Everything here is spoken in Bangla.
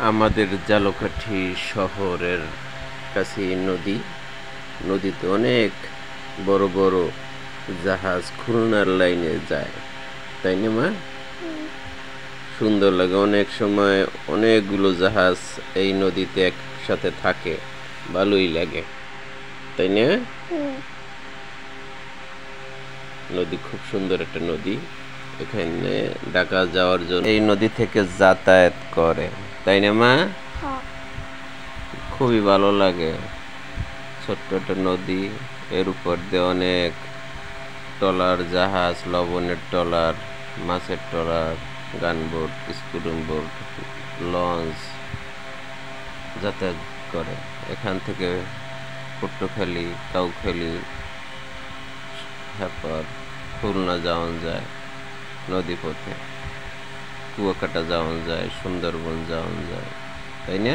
আমাদের জালকাঠি শহরের কাছে নদী। নদীতে অনেক বড় বড় জাহাজ খুলনার লাইনে যায়, তাই না মা? সুন্দর লাগে। অনেক সময় অনেকগুলো জাহাজ এই নদীতে একসাথে থাকে, ভালোই লাগে, তাই না? নদী খুব সুন্দর একটা নদী। এখানে ঢাকা যাওয়ার জন্য এই নদী থেকে যাতায়াত করে, তাই না মা? খুবই ভালো লাগে। ছোট্ট একটা নদী, এর উপর দিয়ে অনেক ট্রলার, জাহাজ, লবণের ট্রলার, মাছের ট্রলার, গানবোট, স্কুডুম বোট, লঞ্চ যাতায়াত করে। এখান থেকে পটুয়াখালী, কাউখালী, তারপর খুলনা যাওয়া যায় নদী পথে, কুয়াকাটা যাওয়া যায়, সুন্দরবন যাওয়া যায়, তাই না?